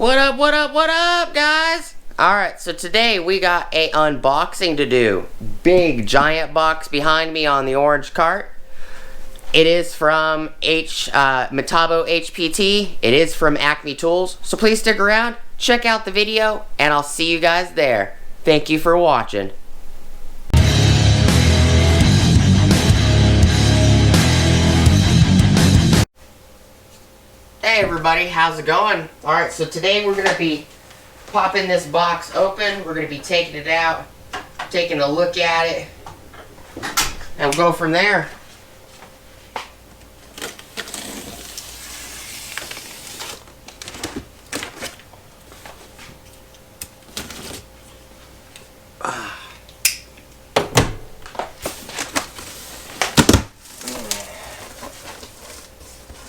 What up, what up, what up, guys? Alright, so today we got a unboxing to do. Big, giant box behind me on the orange cart. It is from Metabo HPT. It is from Acme Tools. So please stick around, check out the video, and I'll see you guys there. Thank you for watching. Hey everybody, how's it going? Alright, so today we're going to be popping this box open. We're going to be taking it out, taking a look at it, and we'll go from there.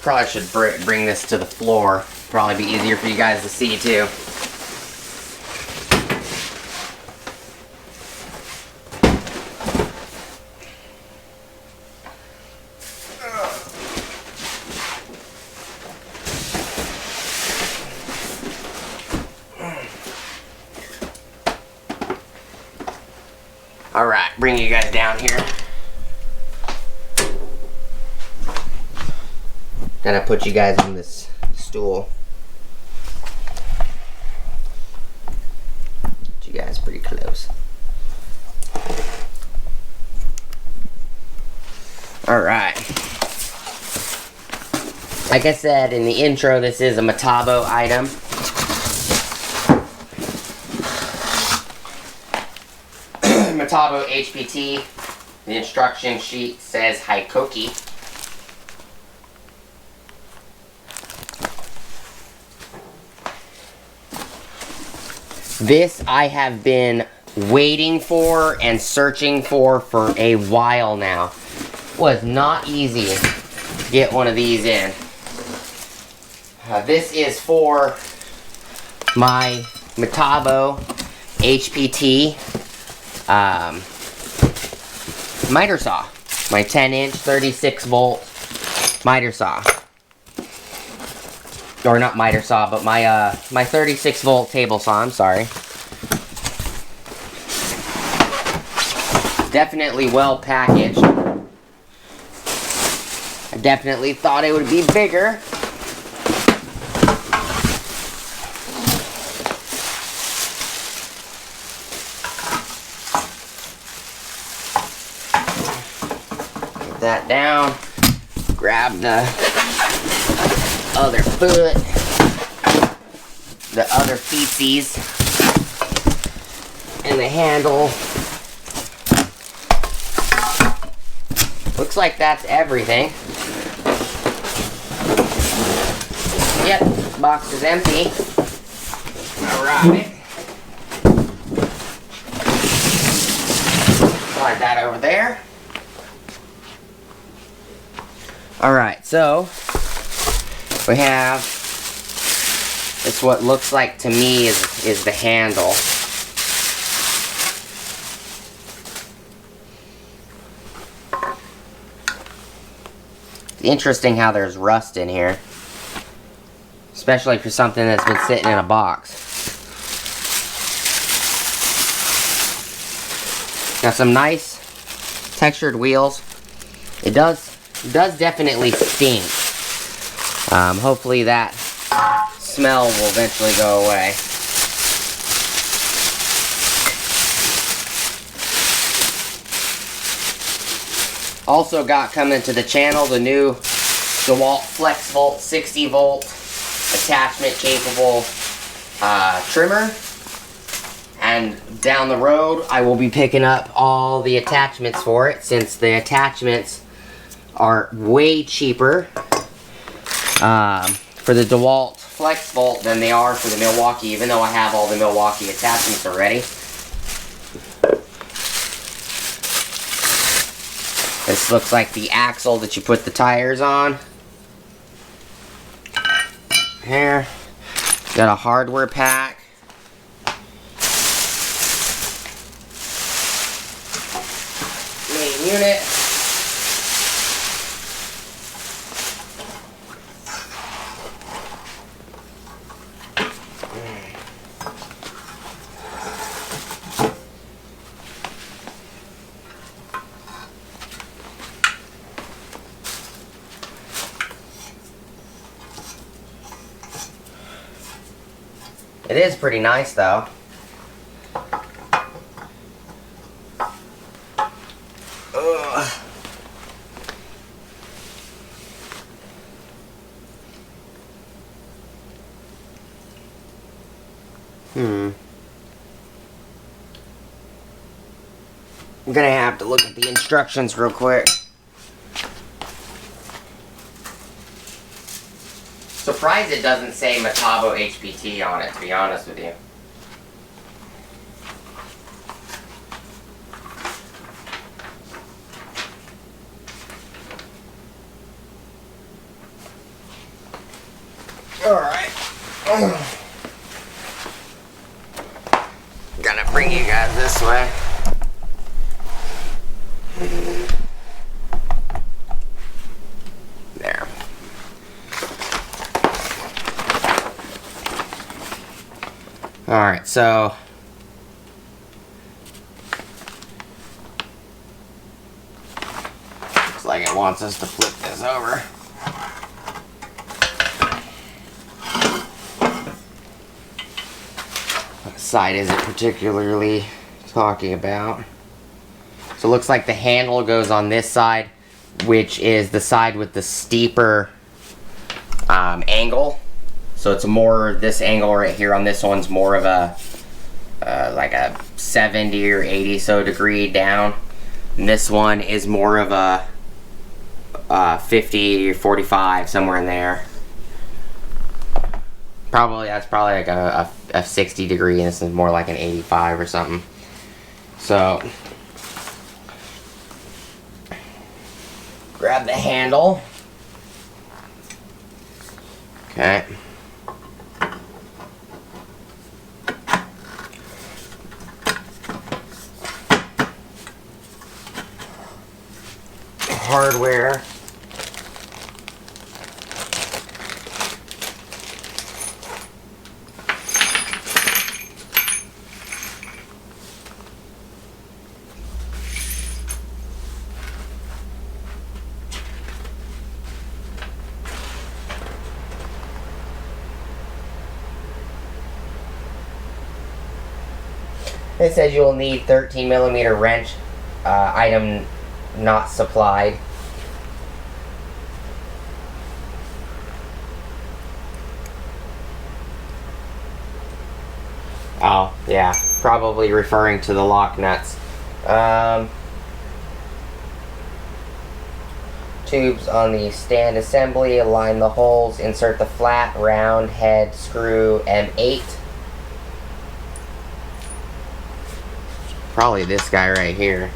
Probably should bring this to the floor. Probably be easier for you guys to see too. Alright, bring you guys down here. Gonna put you guys on this stool. Get you guys pretty close. Alright. Like I said in the intro, this is a Metabo item. Metabo HPT. The instruction sheet says Hikoki. This I have been waiting for and searching for a while now. Was not easy to get one of these in. This is for my Metabo HPT miter saw. My 10-inch 36-volt miter saw. Or not miter saw, but my 36-volt table saw, I'm sorry. Definitely well packaged. I definitely thought it would be bigger. Put that down. Grab the other foot, the other feetsies, and the handle. Looks like that's everything. Yep, box is empty. Alright. Slide that over there. Alright, so we have, it's what looks like to me is the handle. It's interesting how there's rust in here. Especially for something that's been sitting in a box. Got some nice textured wheels. It does definitely stink. Hopefully that smell will eventually go away. Also got coming to the channel the new DeWalt FlexVolt 60-volt attachment capable trimmer. And down the road I will be picking up all the attachments for it, since the attachments are way cheaper for the DeWalt FlexVolt than they are for the Milwaukee, even though I have all the Milwaukee attachments already. This looks like the axle that you put the tires on. Here, got a hardware pack. Main unit. It is pretty nice though. Ugh. I'm gonna have to look at the instructions real quick. Surprised it doesn't say Metabo HPT on it, to be honest with you. Alright. Gonna bring you guys this way. There. Alright, so looks like it wants us to flip this over. What side is it particularly talking about? So it looks like the handle goes on this side, which is the side with the steeper angle. So it's more, this angle right here on this one's more of a like a 70 or 80 so degree down. And this one is more of a 50 or 45, somewhere in there. Probably, that's probably like a 60 degree, and this is more like an 85 or something. So grab the handle. Okay. Hardware. It says you will need 13mm wrench, item not supplied. Oh, yeah, probably referring to the lock nuts. Tubes on the stand assembly, align the holes, insert the flat, round head screw M8. Probably this guy right here.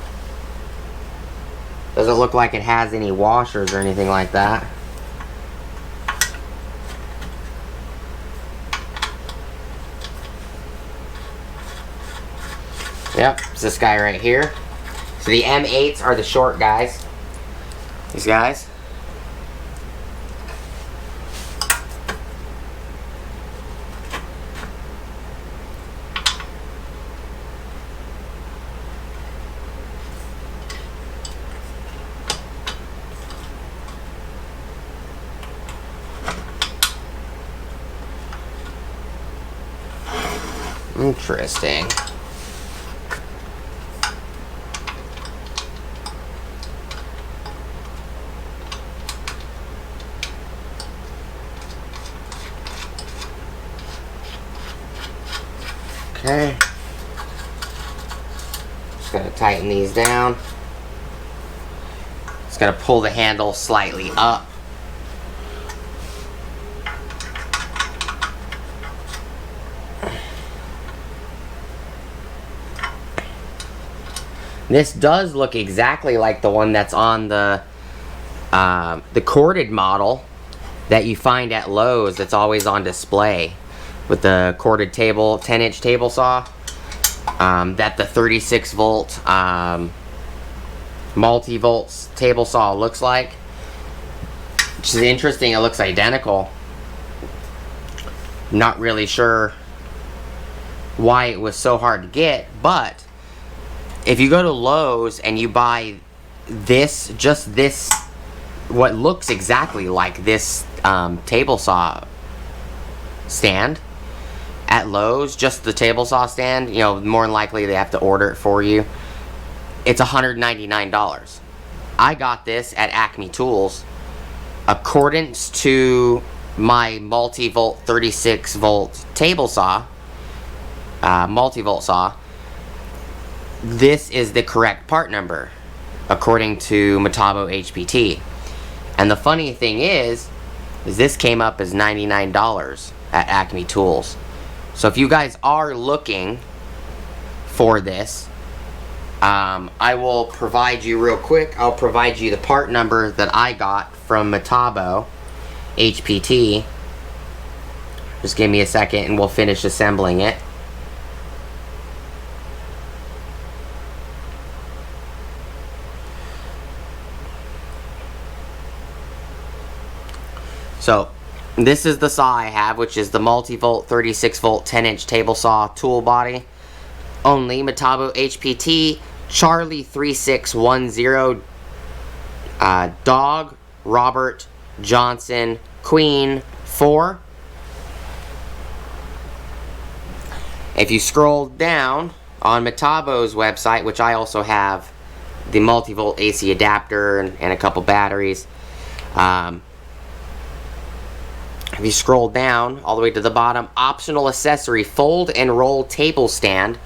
Doesn't look like it has any washers or anything like that. Yep, it's this guy right here. So the M8s are the short guys. These guys. Interesting. Okay. Just gonna tighten these down. Just gonna pull the handle slightly up. This does look exactly like the one that's on the corded model that you find at Lowe's. That's always on display with the corded table, 10-inch table saw. That the 36 volt multi-volts table saw looks like. Which is interesting. It looks identical. Not really sure why it was so hard to get, but if you go to Lowe's and you buy this, just this, what looks exactly like this table saw stand at Lowe's, just the table saw stand, you know, more than likely they have to order it for you. It's $199. I got this at Acme Tools. Accordance to my multi-volt 36-volt table saw, multi-volt saw, this is the correct part number, according to Metabo HPT. And the funny thing is this came up as $99 at Acme Tools. So if you guys are looking for this, I will provide you real quick. I'll provide you the part number that I got from Metabo HPT. Just give me a second and we'll finish assembling it. So this is the saw I have, which is the multi-volt 36-volt 10-inch table saw tool body. Only Metabo HPT Charlie 3610 Dog Robert Johnson Queen 4. If you scroll down on Metabo's website, which I also have the multi-volt AC adapter and a couple batteries, if you scroll down all the way to the bottom, optional accessory fold and roll table stand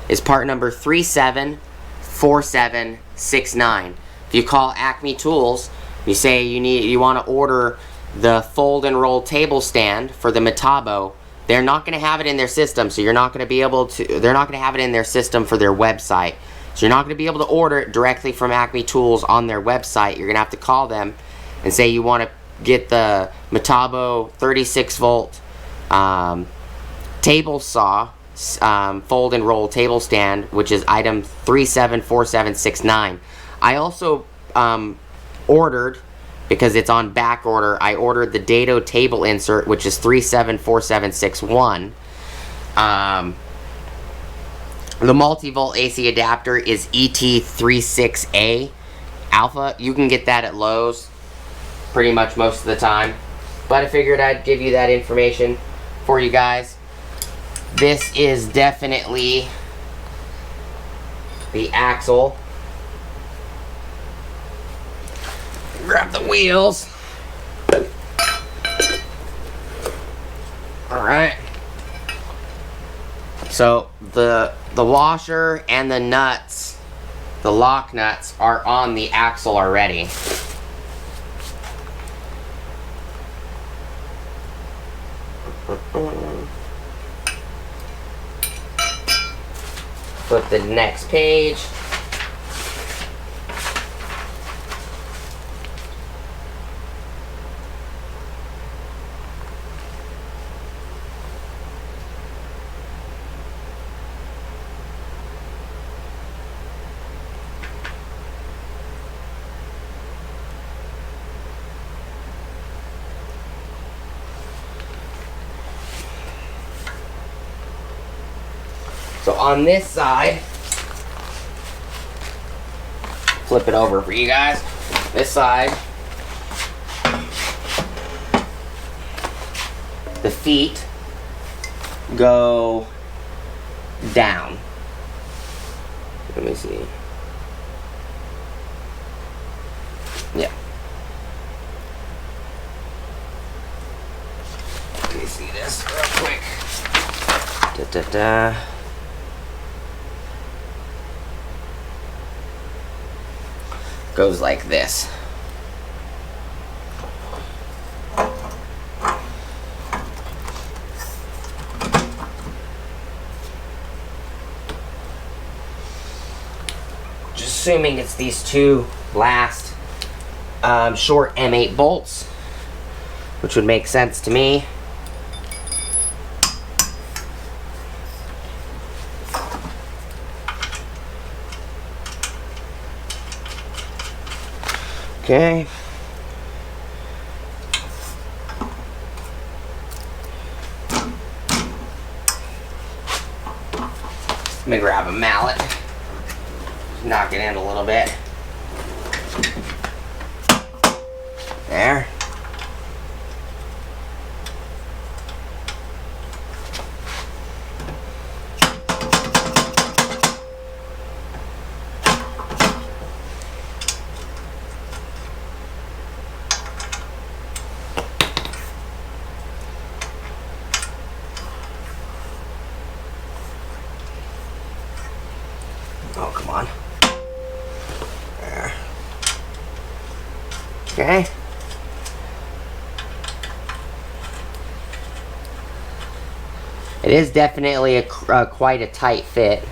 is part number 374769. If you call Acme Tools, you say you want to order the fold and roll table stand for the Metabo, they're not going to have it in their system, so you're not going to be able to, they're not going to have it in their system for their website. So you're not going to be able to order it directly from Acme Tools on their website. You're going to have to call them and say you want to get the Metabo 36-volt table saw fold and roll table stand, which is item 374769. I also ordered, because it's on back order, I ordered the dado table insert, which is 374761. The multi-volt AC adapter is ET36A Alpha. You can get that at Lowe's pretty much most of the time, but I figured I'd give you that information for you guys. This is definitely the axle. Grab the wheels. Alright. So the washer and the nuts, the lock nuts, are on the axle already. Flip the next page. So on this side, flip it over for you guys. This side, the feet go down. Let me see. Yeah. Let me see this real quick. Da-da-da. Goes like this. Just assuming it's these two last short M8 bolts, which would make sense to me. Okay. Let me grab a mallet. Knock it in a little bit. There. Oh, come on. There. Okay. It is definitely quite a tight fit.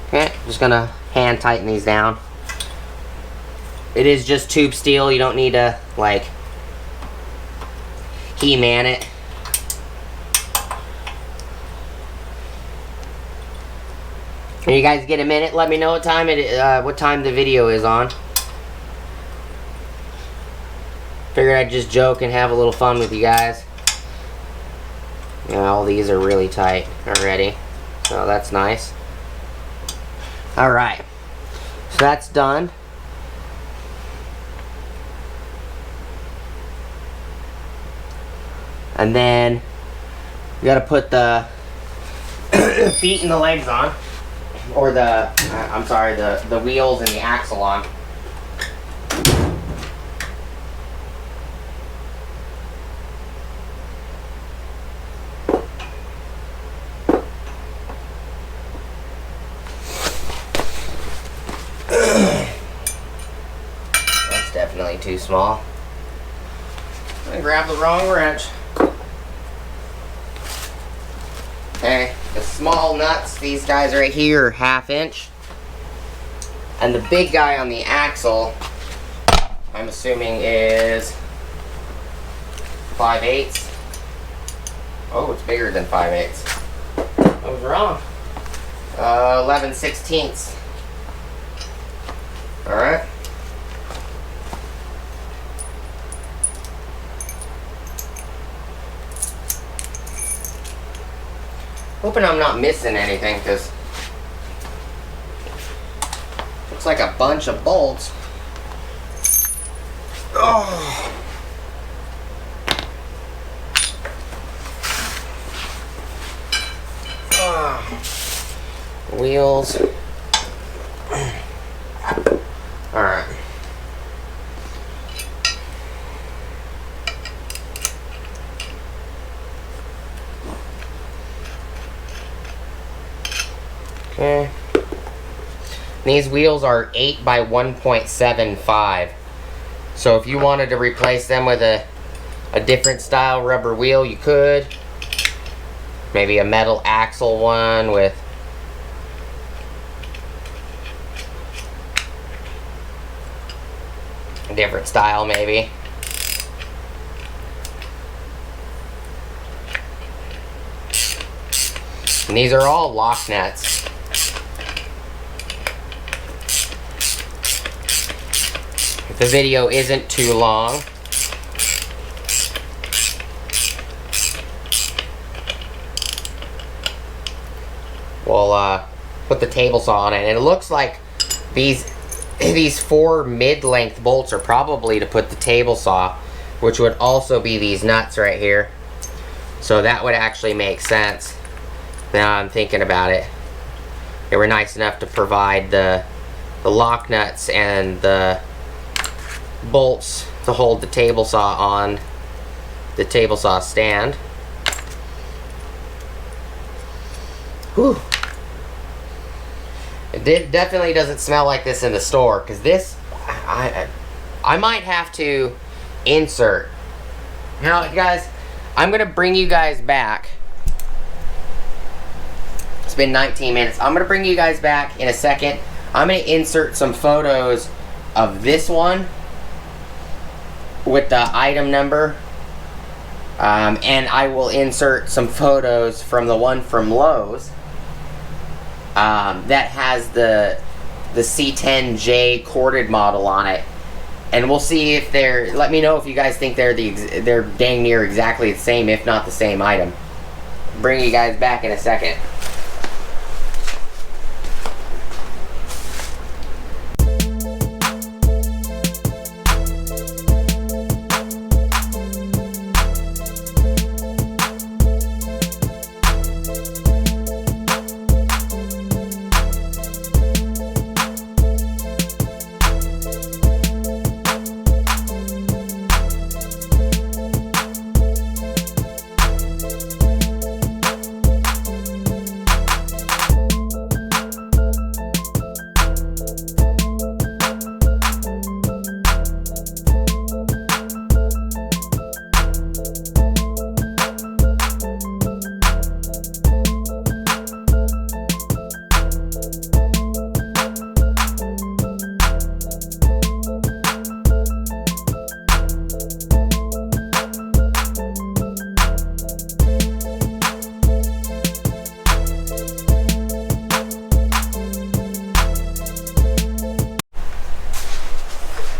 Okay, just gonna hand tighten these down. It is just tube steel. You don't need to like He-Man it. When you guys get a minute, let me know what time the video is on. Figured I'd just joke and have a little fun with you guys. You know, all these are really tight already, so that's nice. Alright, so that's done. And then you gotta put the feet and the legs on. Or the, I'm sorry, the wheels and the axle on. That's definitely too small. I grabbed the wrong wrench. Okay, the small nuts, these guys right here are 1/2 inch. And the big guy on the axle, I'm assuming is 5/8. Oh, it's bigger than 5/8. I was wrong. 11/16. Alright. Hoping I'm not missing anything, because looks like a bunch of bolts. Oh. Wheels. Alright. Okay. These wheels are 8 by 1.75. So if you wanted to replace them with a different style rubber wheel, you could. Maybe a metal axle one with a different style maybe. And these are all lock nuts. If the video isn't too long, we'll put the table saw on it. And it looks like these 4 mid-length bolts are probably to put the table saw, which would also be these nuts right here. So that would actually make sense. Now I'm thinking about it. They were nice enough to provide the lock nuts and the bolts to hold the table saw on the table saw stand. Whew. It definitely doesn't smell like this in the store, because this, I might have to insert. You know, guys, I'm going to bring you guys back. It's been 19 minutes. I'm going to bring you guys back in a second. I'm going to insert some photos of this one with the item number. And I will insert some photos from the one from Lowe's. That has the C10J corded model on it, and we'll see if they're. Let me know if you guys think they're dang near exactly the same, if not the same item. Bring you guys back in a second.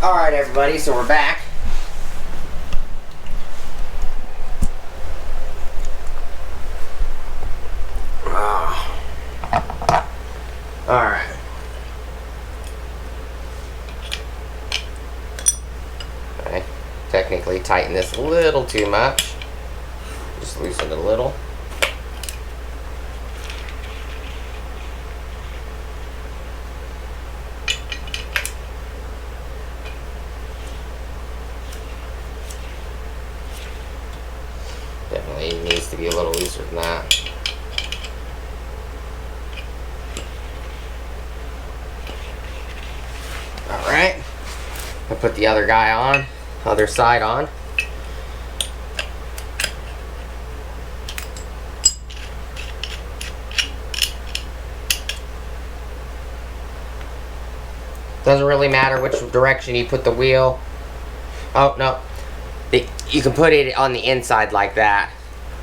Alright everybody, so we're back. Alright. I technically tighten this a little too much. Just loosen it a little. Definitely needs to be a little looser than that. Alright, I'll put the other guy on, other side on. Doesn't really matter which direction you put the wheel. Oh, no. You can put it on the inside like that.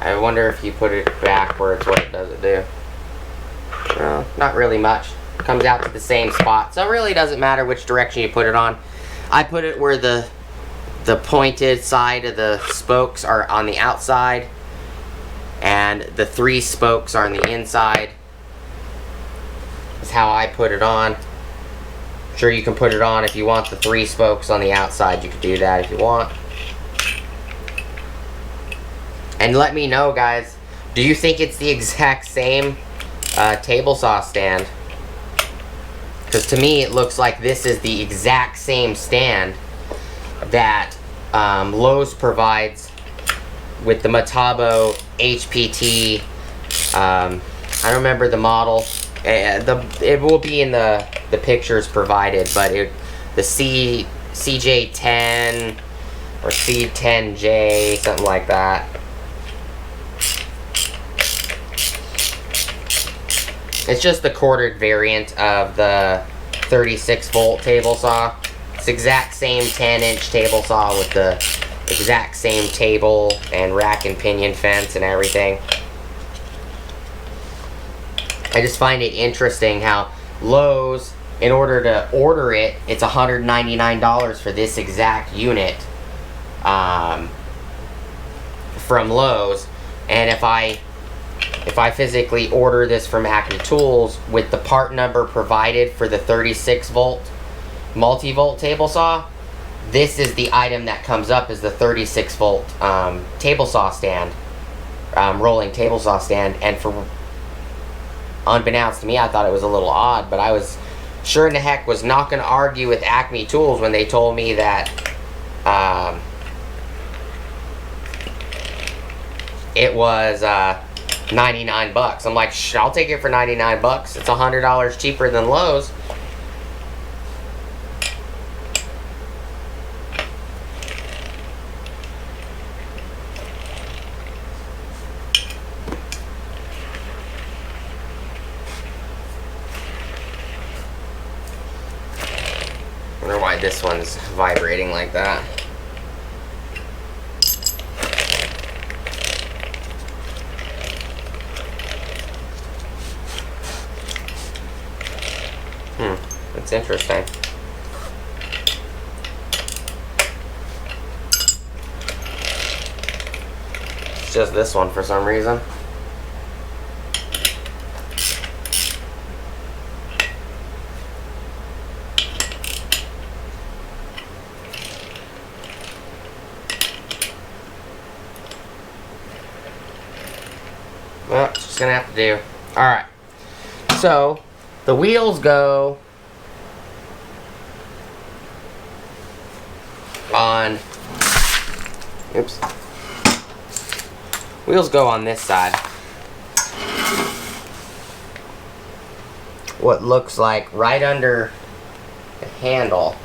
I wonder if you put it backwards, what does it do? Well, not really much. Comes out to the same spot. So it really doesn't matter which direction you put it on. I put it where the pointed side of the spokes are on the outside. And the 3 spokes are on the inside. That's how I put it on. Sure, you can put it on if you want the 3 spokes on the outside. You could do that if you want. And let me know, guys, do you think it's the exact same table saw stand? Because to me, it looks like this is the exact same stand that Lowe's provides with the Metabo HPT. I don't remember the model. It will be in the pictures provided, but the CJ10 or C10J, something like that. It's just the quartered variant of the 36-volt table saw. It's the exact same 10-inch table saw with the exact same table and rack and pinion fence and everything. I just find it interesting how Lowe's, in order to order it, it's $199 for this exact unit from Lowe's. And if I physically order this from Acme Tools with the part number provided for the 36-volt multi-volt table saw, this is the item that comes up as the 36-volt table saw stand, rolling table saw stand. And for unbeknownst to me, I thought it was a little odd, but I was sure in the heck was not going to argue with Acme Tools when they told me that it was 99 bucks. I'm like, I'll take it for 99 bucks. It's $100 cheaper than Lowe's. Wonder why this one's vibrating like that. That's interesting. It's just this one for some reason. Well, it's just gonna have to do. Alright. So, the wheels go on. Oops. Wheels go on this side. What looks like right under the handle.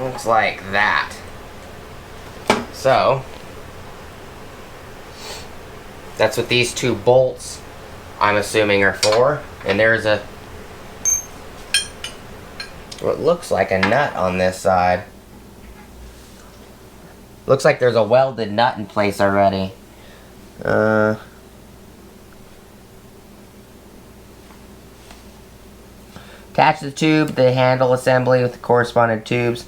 Looks like that. So, that's what these 2 bolts, I'm assuming, are for. And there's what looks like a nut on this side. Looks like there's a welded nut in place already. Attach the tube, the handle assembly with the corresponding tubes.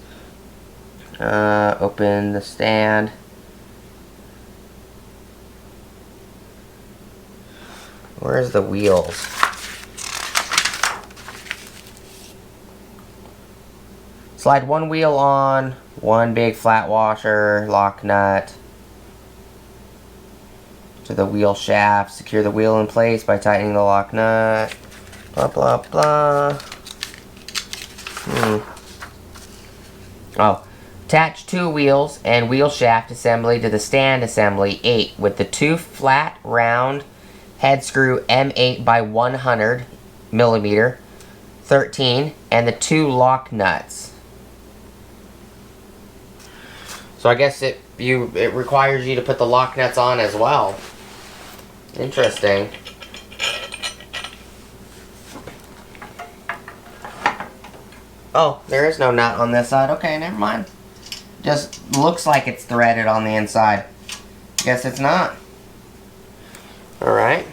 Open the stand. Where's the wheels? Slide one wheel on, one big flat washer, lock nut to the wheel shaft. Secure the wheel in place by tightening the lock nut. Blah, blah, blah. Oh. Attach two wheels and wheel shaft assembly to the stand assembly 8 with the two flat, round head screw M8 by 100 millimeter 13 and the two lock nuts. So I guess it requires you to put the lock nuts on as well. Interesting. Oh, there is no nut on this side. Okay, never mind. Just looks like it's threaded on the inside. Guess it's not. Alright.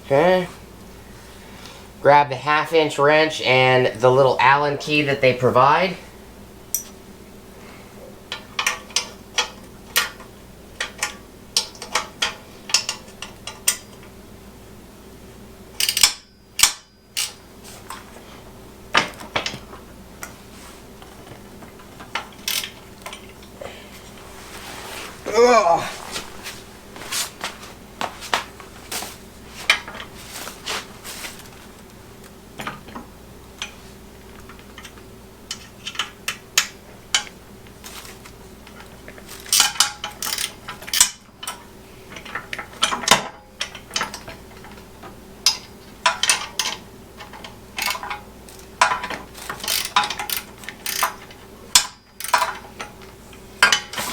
Okay. Grab the 1/2-inch wrench and the little Allen key that they provide. Ugh.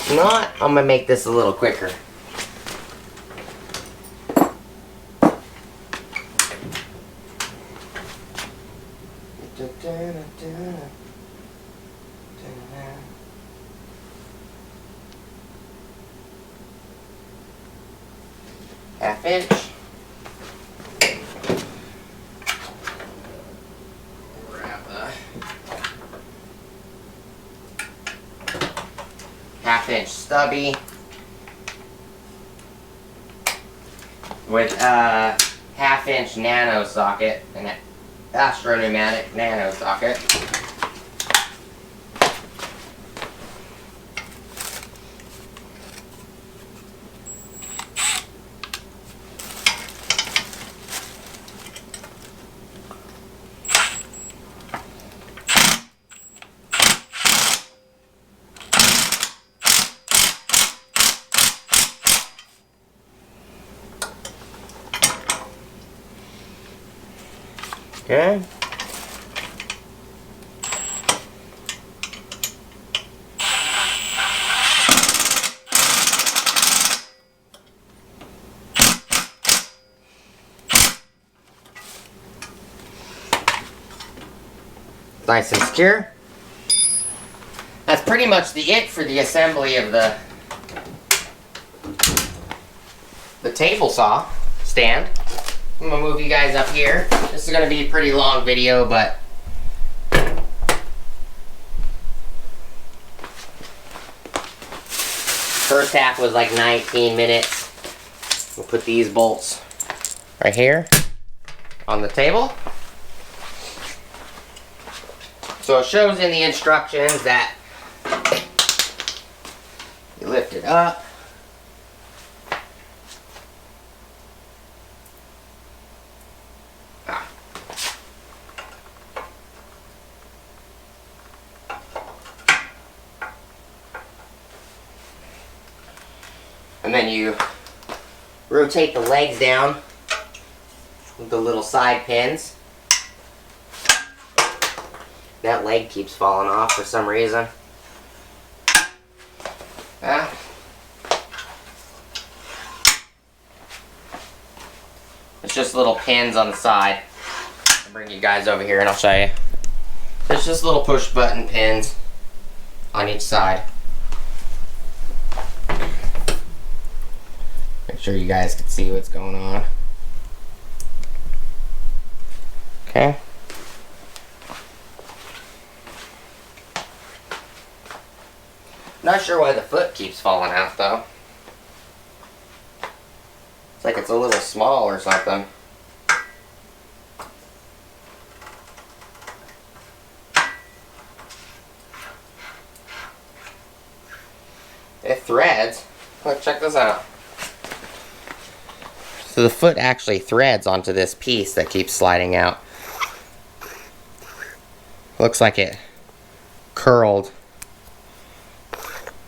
You know what? I'm gonna make this a little quicker. Half-inch. Grab a 1/2-inch stubby with a 1/2-inch Nano socket, an Astro Pneumatic Nano socket. Okay. Nice and secure. That's pretty much it for the assembly of the table saw stand. I'm gonna move you guys up here. This is gonna be a pretty long video, but first half was like 19 minutes. We'll put these bolts right here on the table. So it shows in the instructions that you lift it up. And then you rotate the legs down with the little side pins. That leg keeps falling off for some reason. It's just little pins on the side. I'll bring you guys over here and I'll show you. There's just little push button pins on each side. Make sure you guys can see what's going on. Okay. Not sure why the foot keeps falling out though. It's like it's a little small or something. It threads. Look, check this out. So the foot actually threads onto this piece that keeps sliding out. Looks like it curled.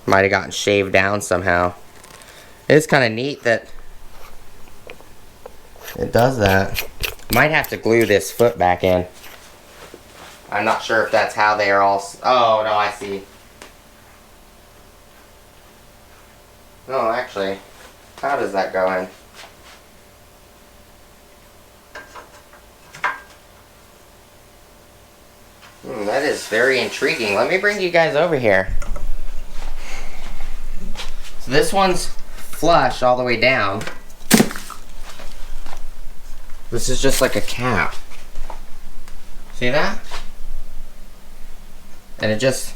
Might have gotten shaved down somehow. It is kind of neat that it does that. Might have to glue this foot back in. I'm not sure if that's how they are all... Oh, no, I see. No, actually, how does that go in? That is very intriguing. Let me bring you guys over here. So this one's flush all the way down. This is just like a cap. See that? And it just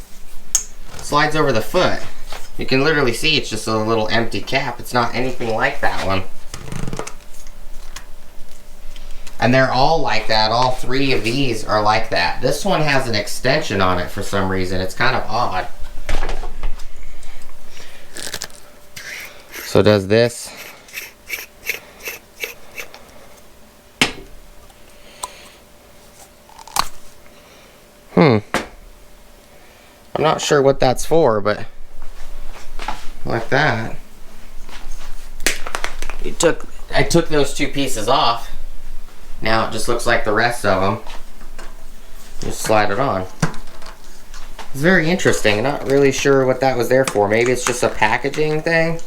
slides over the foot. You can literally see it's just a little empty cap. It's not anything like that one. And they're all like that. All three of these are like that. This one has an extension on it for some reason. It's kind of odd. So does this. I'm not sure what that's for, but like that. I took those two pieces off. Now it just looks like the rest of them. Just slide it on. It's very interesting. I'm not really sure what that was there for. Maybe it's just a packaging thing.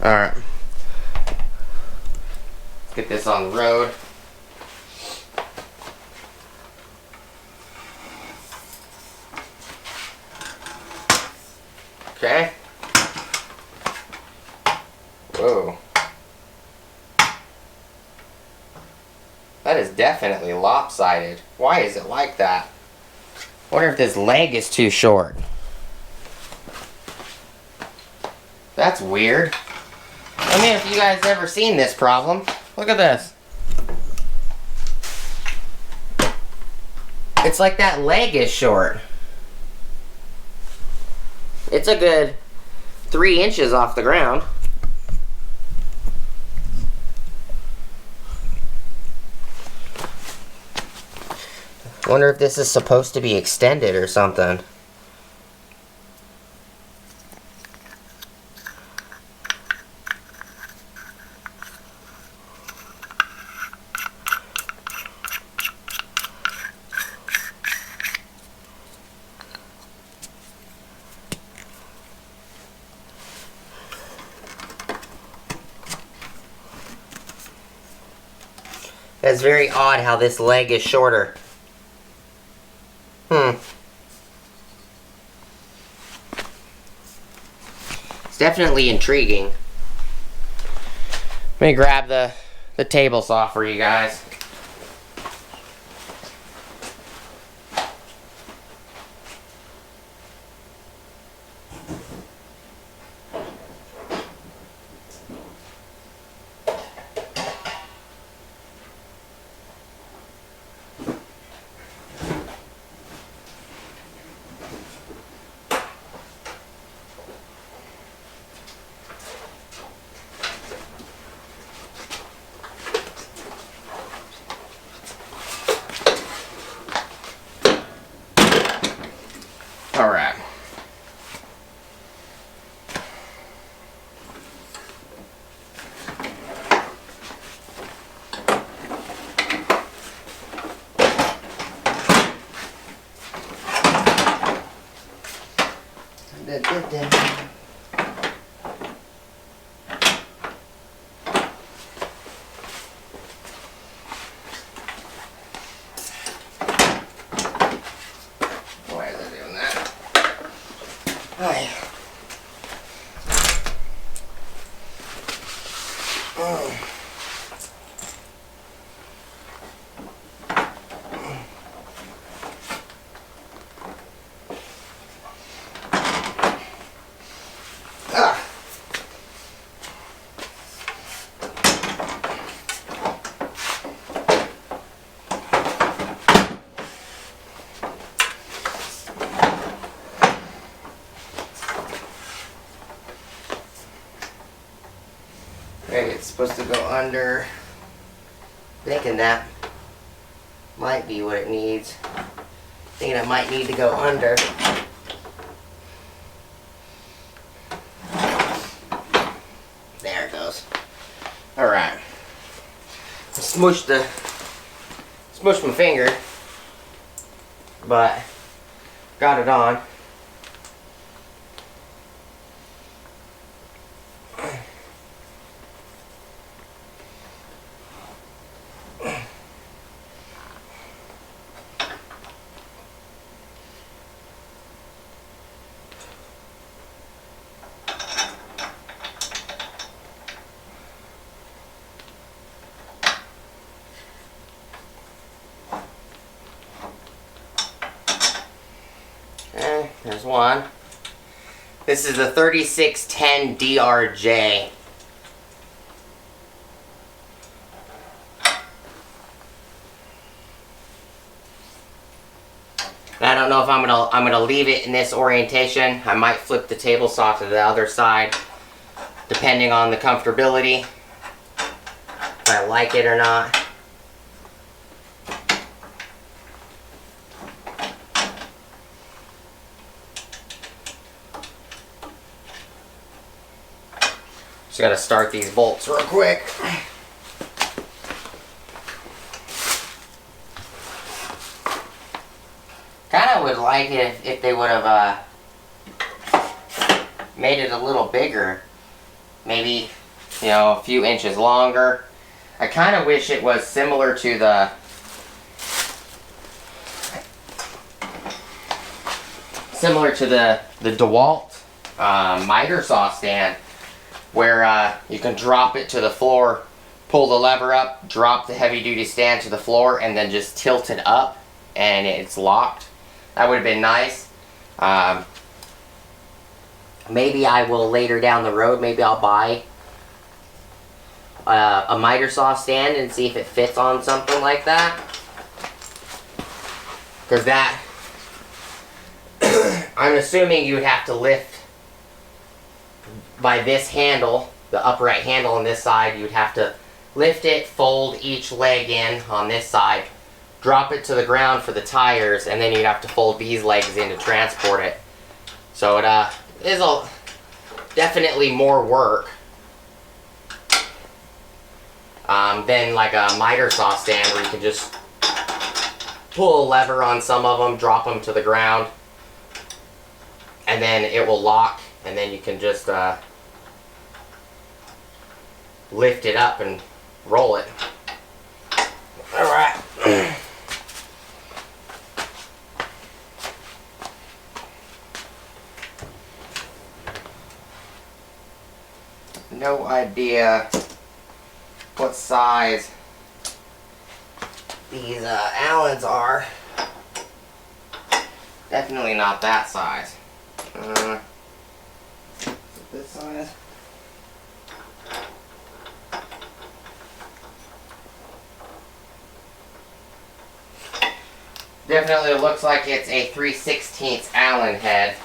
Alright. Let's get this on the road. Okay. Whoa. That is definitely lopsided. Why is it like that? I wonder if this leg is too short. That's weird. I mean, if you guys ever seen this problem, look at this. It's like that leg is short. It's a good 3 inches off the ground. I wonder if this is supposed to be extended or something. It's very odd how this leg is shorter. It's definitely intriguing. Let me grab the table saw for you guys. Maybe it's supposed to go under. Thinking that might be what it needs. Thinking it might need to go under. There it goes. Alright. Smushed my finger, but got it on. There's one. This is the 3610 DRJ. I don't know if I'm gonna leave it in this orientation. I might flip the table saw to the other side, depending on the comfortability, if I like it or not. Just gotta start these bolts real quick. Kinda would like it if they would have made it a little bigger. Maybe, you know, a few inches longer. I kinda wish it was similar to the DeWalt miter saw stand, where you can drop it to the floor, pull the lever up, drop the heavy duty stand to the floor, and then just tilt it up and it's locked. That would have been nice. Maybe I will later down the road, maybe I'll buy a miter saw stand and see if it fits on something like that. Because that, I'm assuming you would have to lift by this handle, the upright handle on this side. You would have to lift it, fold each leg in on this side, drop it to the ground for the tires, and then you'd have to fold these legs in to transport it. So it is definitely more work than like a miter saw stand, where you can just pull a lever on some of them, drop them to the ground, and then it will lock, and then you can just lift it up and roll it. Alright. No idea what size these Allens are. Definitely not that size. Is it this size? Definitely looks like it's a 3/16 Allen head.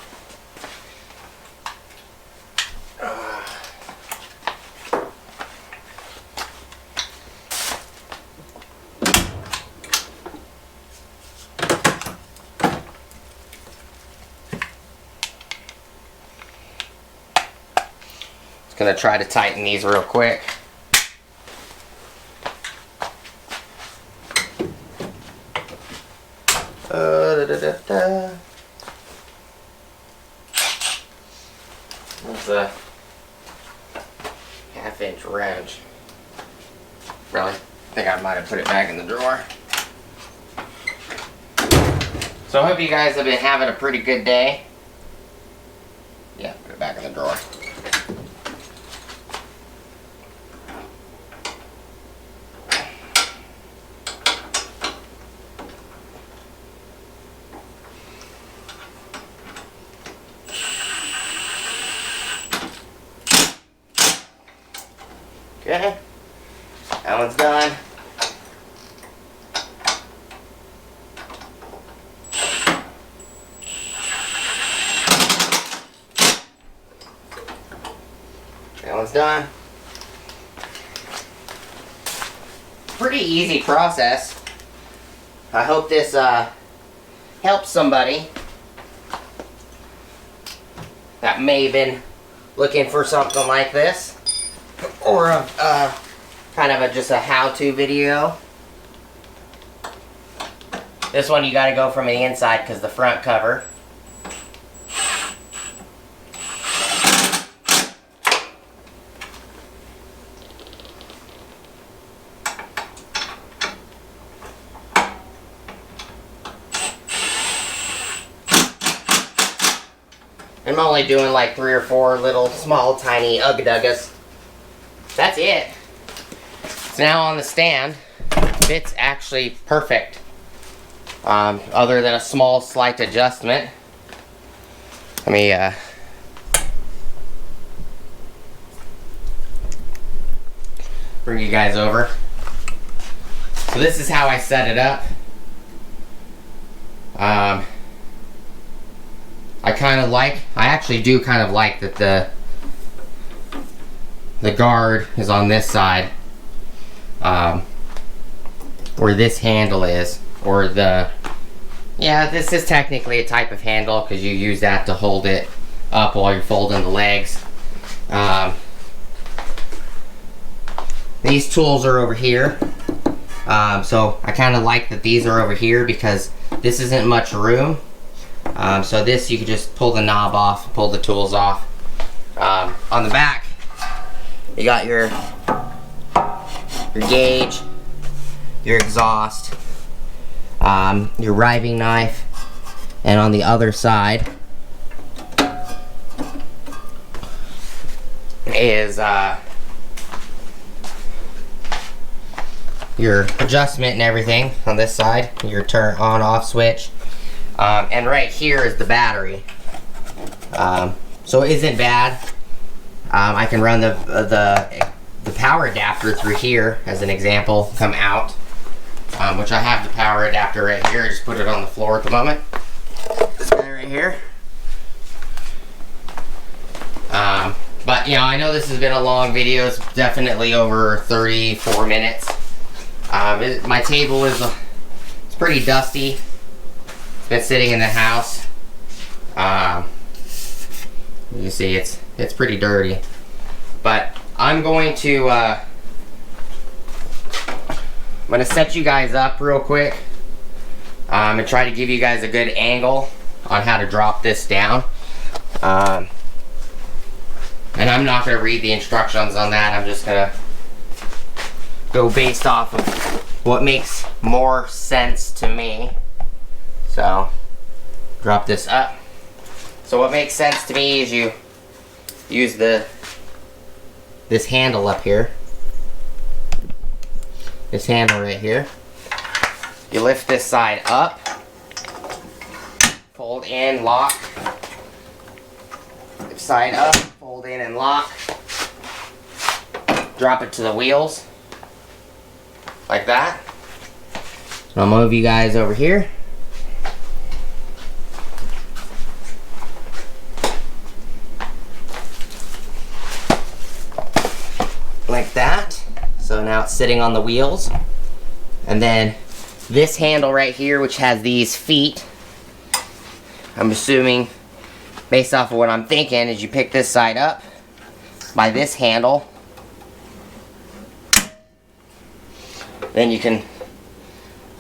Just gonna try to tighten these real quick. That's a half-inch wrench. Really? I think I might have put it back in the drawer. So I hope you guys have been having a pretty good day. Yeah, put it back in the drawer. Okay. That one's done. That one's done. Pretty easy process. I hope this helps somebody that may have been looking for something like this, or kind of just a how-to video. This one you got to go from the inside because the front cover. I'm only doing like 3 or 4 little small tiny ugga-duggas. That's it. It's now on the stand. Fits actually perfect. Other than a small slight adjustment. Let me bring you guys over. So this is how I set it up. I actually do kind of like that the guard is on this side, where this handle is, or this is technically a type of handle because you use that to hold it up while you're folding the legs. These tools are over here, so I kind of like that these are over here because this isn't much room. So this, you can just pull the knob off, pull the tools off. On the back, you got your gauge, your exhaust, your riving knife, and on the other side is your adjustment and everything on this side, your turn on-off switch. And right here is the battery. So it isn't bad. I can run the power adapter through here as an example, come out, which I have the power adapter right here. I just put it on the floor at the moment. This guy right here. But you know, I know this has been a long video. It's definitely over 34 minutes. My table is it's pretty dusty. It's been sitting in the house. You see, it's pretty dirty. But I'm going to set you guys up real quick and try to give you guys a good angle on how to drop this down. And I'm not going to read the instructions on that. I'm just going to go based off of what makes more sense to me. So, drop this up. So what makes sense to me is you use this handle up here. This handle right here. You lift this side up. Fold in, lock. Lift side up, fold in and lock. Drop it to the wheels. Like that. So I'll move you guys over here. Like that. So now it's sitting on the wheels. And then this handle right here, which has these feet, I'm assuming, based off of what I'm thinking, is you pick this side up by this handle. Then you can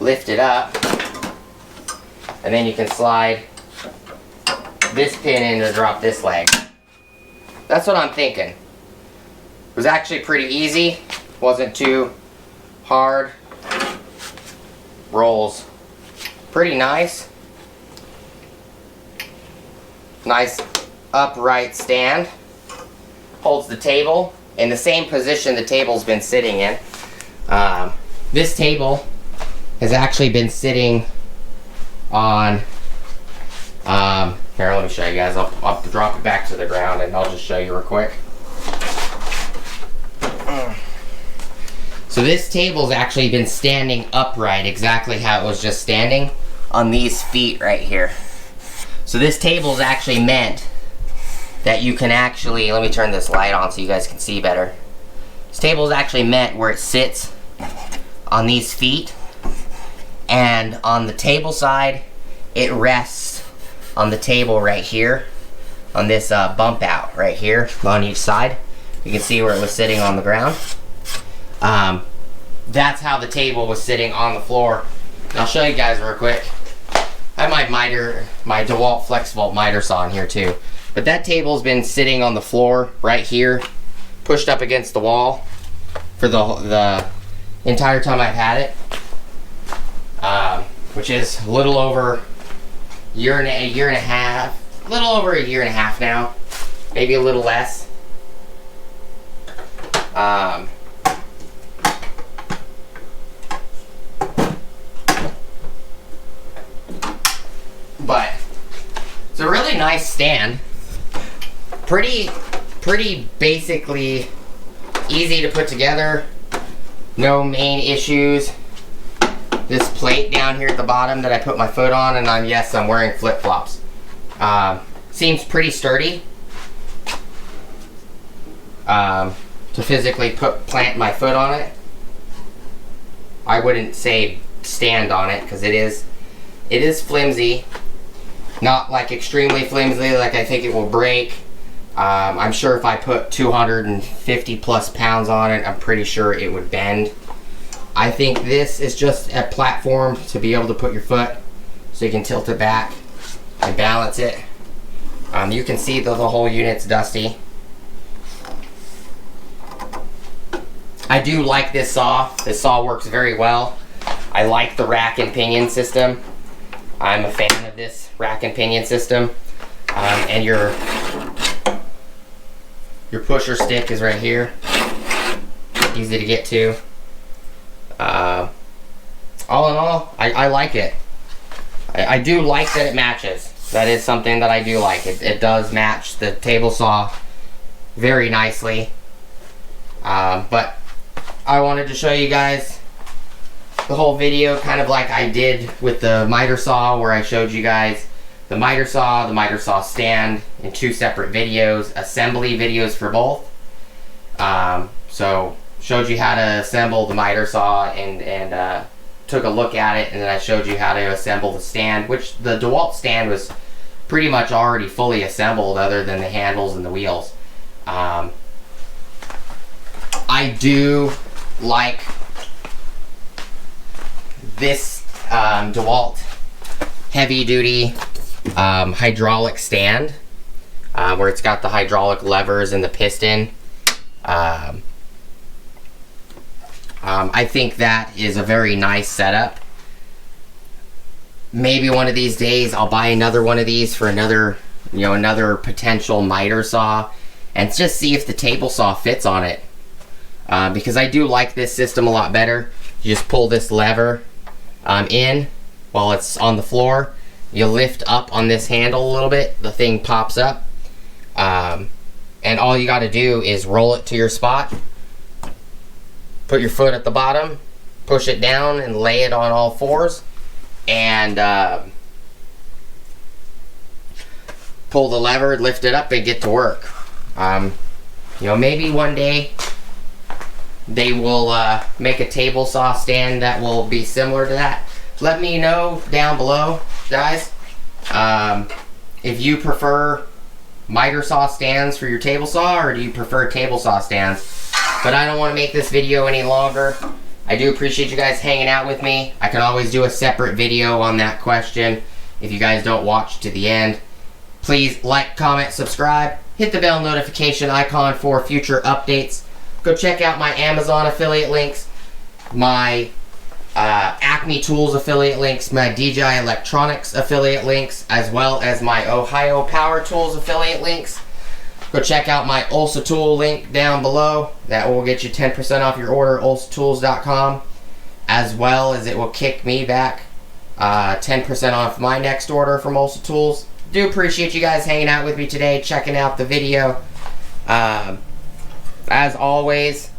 lift it up. And then you can slide this pin in to drop this leg. That's what I'm thinking. It was actually pretty easy. Wasn't too hard. Rolls pretty nice. Nice upright stand. Holds the table in the same position the table's been sitting in. This table has actually been sitting on, here, let me show you guys. I'll drop it back to the ground and I'll just show you real quick. So this table's actually been standing upright, exactly how it was just standing on these feet right here. So this table's actually meant that you can actually, let me turn this light on so you guys can see better. This table is actually meant where it sits on these feet, and on the table side, it rests on the table right here, on this bump out right here on each side. You can see where it was sitting on the ground. That's how the table was sitting on the floor. And I'll show you guys real quick. I have my DeWalt FlexVolt miter saw in here too. But that table's been sitting on the floor right here, pushed up against the wall for the entire time I've had it, which is a little over a year and a half, a little over a year and a half now, maybe a little less. But it's a really nice stand. Pretty basically easy to put together. No main issues. This plate down here at the bottom that I put my foot on, and I'm wearing flip-flops. Seems pretty sturdy. To physically plant my foot on it. I wouldn't say stand on it because it is flimsy. Not like extremely flimsy, like I think it will break. I'm sure if I put 250 plus pounds on it, I'm pretty sure it would bend. I think this is just a platform to be able to put your foot so you can tilt it back and balance it. You can see the whole unit's dusty. I do like this saw. This saw works very well. I like the rack and pinion system. I'm a fan of this rack and pinion system. And your pusher stick is right here. Easy to get to. All in all, I like it. I do like that it matches. That is something that I do like. It does match the table saw very nicely. But I wanted to show you guys the whole video, kind of like I did with the miter saw, where I showed you guys the miter saw stand in 2 separate videos, assembly videos for both. So showed you how to assemble the miter saw and took a look at it, and then I showed you how to assemble the stand, which the DeWalt stand was pretty much already fully assembled other than the handles and the wheels. I do like this DeWalt heavy duty hydraulic stand, where it's got the hydraulic levers and the piston. I think that is a very nice setup. Maybe one of these days I'll buy another one of these for another potential miter saw, and just see if the table saw fits on it. Because I do like this system a lot better. You just pull this lever in while it's on the floor. You lift up on this handle a little bit, the thing pops up, and all you got to do is roll it to your spot, put your foot at the bottom, push it down and lay it on all fours, and pull the lever, lift it up, and get to work. Maybe one day they will make a table saw stand that will be similar to that. Let me know down below, guys, if you prefer miter saw stands for your table saw, or do you prefer table saw stands? But I don't want to make this video any longer. I do appreciate you guys hanging out with me. I can always do a separate video on that question if you guys don't watch to the end. Please like, comment, subscribe, hit the bell notification icon for future updates. Go check out my Amazon affiliate links, my Acme Tools affiliate links, my DJI Electronics affiliate links, as well as my Ohio Power Tools affiliate links. Go check out my Ulsa Tool link down below. That will get you 10% off your order, ulsatools.com, as well as it will kick me back 10% off my next order from Ulsa Tools. Do appreciate you guys hanging out with me today, checking out the video. As always,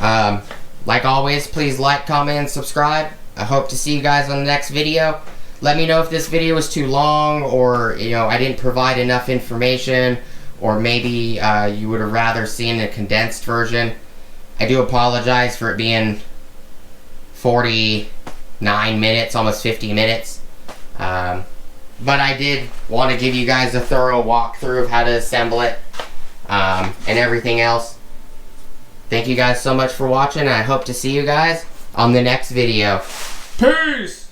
Like always, please like, comment, and subscribe. I hope to see you guys on the next video. Let me know if this video was too long, or I didn't provide enough information, or maybe you would have rather seen a condensed version. I do apologize for it being 49 minutes, almost 50 minutes. But I did want to give you guys a thorough walkthrough of how to assemble it and everything else. Thank you guys so much for watching, and I hope to see you guys on the next video. Peace!